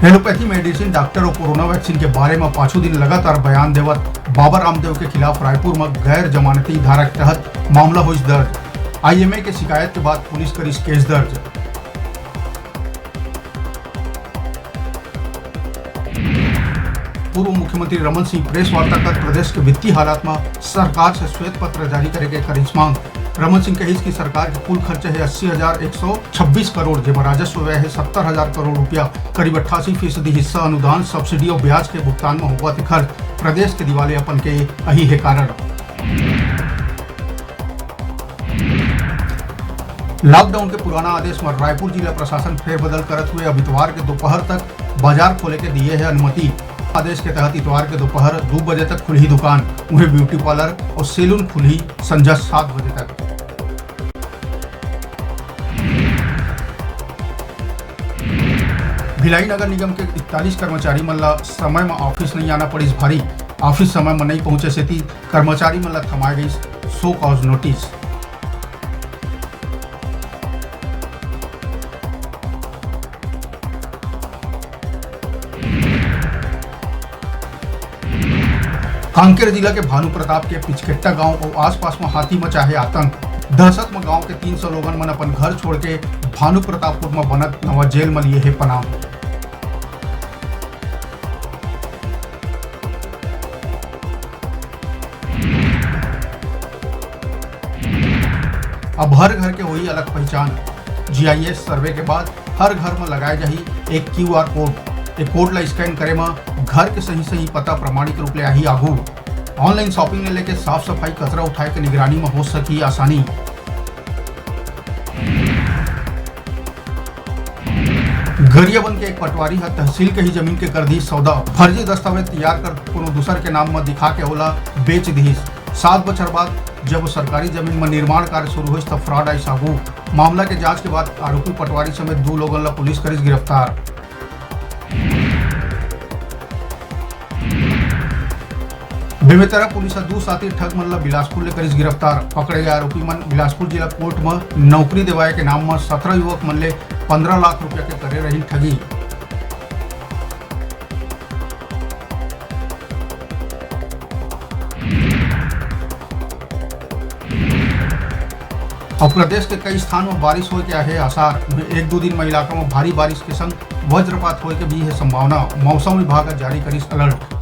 Allopathy medicine doctor और corona vaccine के बारे में 5 दिन लगातार बयान देवत बाबा रामदेव के खिलाफ रायपुर में गैर जमानती धारा के तहत मामला हुई दर्ज। आईएमए के शिकायत के बाद पुलिस करी केस दर्ज। पूर्व मुख्यमंत्री रमन सिंह प्रेस वार्ता कर प्रदेश के वित्तीय हालात में सरकार से श्वेत पत्र जारी करेंगे करीस मांग। रमन सिंह कही कि सरकार के कुल खर्च है 80,126 करोड़, जेमा राजस्व व्यय है 70,000 करोड़ रुपया। करीब 88% हिस्सा अनुदान, सब्सिडी और ब्याज के भुगतान में हुआ खर्च। प्रदेश के दिवालियापन के यही है कारण। लॉकडाउन के पुराना आदेश में रायपुर जिला प्रशासन फेरबदल करते हुए अब इतवार के दोपहर तक बाजार खोले के दिए है अनुमति। आदेश के तहत इतवार के दोपहर 2 बजे तक खुली दुकान, उन्हें ब्यूटी पार्लर और सैलून खुली संध्या 7 बजे तक। भिलाई नगर निगम के 41 कर्मचारी मन ला समय में ऑफिस नहीं आना पड़ी भारी। ऑफिस समय में नहीं पहुंचे से कर्मचारी मन ला थमाई गई सो कॉज नोटिस। कांकेर जिला के भानु प्रताप के पिचकेट्टा गांव और आसपास में हाथी मचा है आतंक। दहशत में गांव के 300 लोगन मन अपन घर छोड़ के भानु प्रतापपुर में बनत नवा जेल में लिए है पनाह। अब हर घर के वही अलग पहचान। जीआईएस सर्वे के बाद हर घर में लगाए जाही एक क्यूआर कोड। एक कोड ला स्कैन करे में घर के सही पता प्रमाणिक रूप ले आही आगू। ऑनलाइन शॉपिंग ने लेके साफ सफाई कचरा उठाए के निगरानी में हो सकी आसानी। गरियाबंद के एक पटवारी है तहसील के ही जमीन के कर दी सौदा। फर्जी दस्तावेज तैयार कर कोनो दूसर के नाम में दिखा के ओला बेच दी। 7 बछर बाद जब सरकारी जमीन में निर्माण कार्य शुरू हुई तब फ्रॉड आई साबू। मामला के जांच के बाद आरोपी पटवारी समेत 2 लोगों ला पुलिस करी गिरफ्तार। बेमेतरा पुलिस 2 साथी ठग मन ला बिलासपुर ले करीस गिरफ्तार। पकड़े गए आरोपी मन बिलासपुर जिला कोर्ट में नौकरी दिवाए के नाम में 17 युवक मन ले 15 लाख रुपया के करे रही ठगी। अब प्रदेश के कई स्थान में बारिश हो के है आसार। 1-2 दिन में इलाकों में भारी बारिश के संग वज्रपात होने के भी है संभावना। मौसम विभाग जारी करी अलर्ट।